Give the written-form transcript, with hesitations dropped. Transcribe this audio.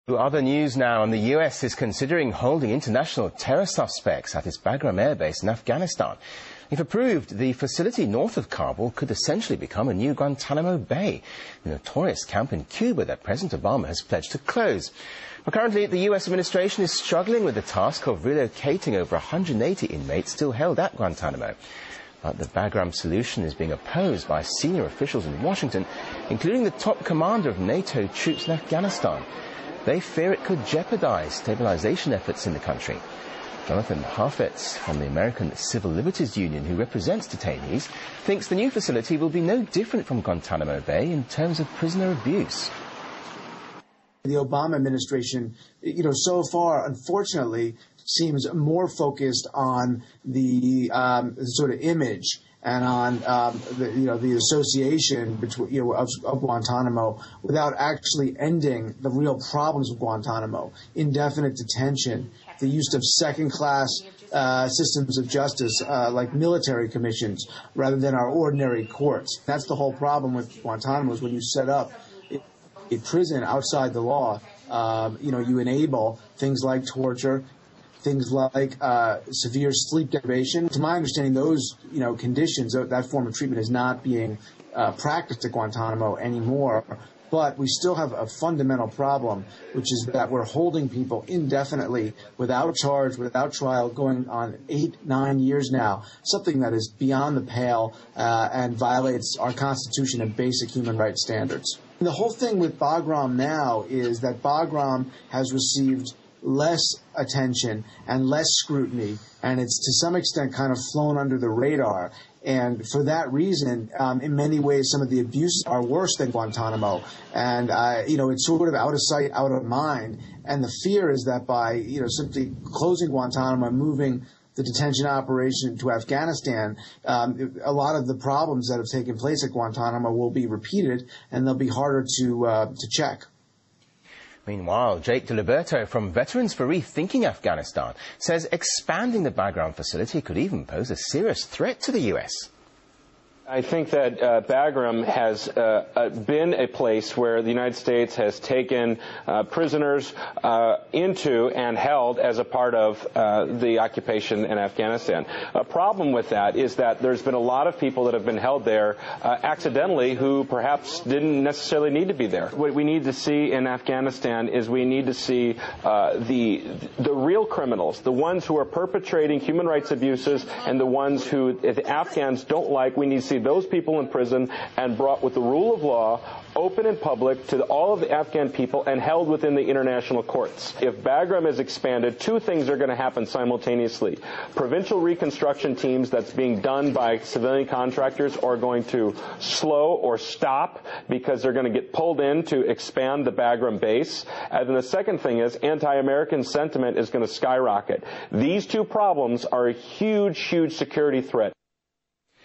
Other news now, and the US is considering holding international terror suspects at its Bagram air base in Afghanistan. If approved, the facility north of Kabul could essentially become a new Guantanamo Bay, the notorious camp in Cuba that President Obama has pledged to close. But currently, the US administration is struggling with the task of relocating over 180 inmates still held at Guantanamo. But the Bagram solution is being opposed by senior officials in Washington, including the top commander of NATO troops in Afghanistan. They fear it could jeopardize stabilization efforts in the country. Jonathan Harfetz from the American Civil Liberties Union, who represents detainees, thinks the new facility will be no different from Guantanamo Bay in terms of prisoner abuse. The Obama administration, so far, unfortunately, seems more focused on the sort of image and on the association between of Guantanamo, without actually ending the real problems of Guantanamo: indefinite detention, the use of second-class systems of justice like military commissions rather than our ordinary courts. That's the whole problem with Guantanamo: is when you set up a prison outside the law, you enable things like torture, things like severe sleep deprivation. To my understanding, those conditions, that form of treatment is not being practiced at Guantanamo anymore. But we still have a fundamental problem, which is that we're holding people indefinitely without charge, without trial, going on 8-9 years now, something that is beyond the pale and violates our Constitution and basic human rights standards. And the whole thing with Bagram now is that Bagram has received less attention and less scrutiny, and it's to some extent kind of flown under the radar. And for that reason, in many ways, some of the abuses are worse than Guantanamo. And, it's sort of out of sight, out of mind. And the fear is that by, simply closing Guantanamo and moving the detention operation to Afghanistan, a lot of the problems that have taken place at Guantanamo will be repeated, and they'll be harder to check. Meanwhile, Jake DeLiberto from Veterans for Rethinking Afghanistan says expanding the Bagram facility could even pose a serious threat to the US. I think that Bagram has been a place where the United States has taken prisoners into and held as a part of the occupation in Afghanistan. A problem with that is that there's been a lot of people that have been held there accidentally who perhaps didn't necessarily need to be there. What we need to see in Afghanistan is we need to see the real criminals, the ones who are perpetrating human rights abuses, and the ones who the Afghans don't like. We need to see those people in prison and brought with the rule of law, open and public to all of the Afghan people, and held within the international courts. If Bagram is expanded, two things are going to happen simultaneously. Provincial reconstruction teams that's being done by civilian contractors are going to slow or stop because they're going to get pulled in to expand the Bagram base. And then the second thing is anti-American sentiment is going to skyrocket. These two problems are a huge, huge security threat.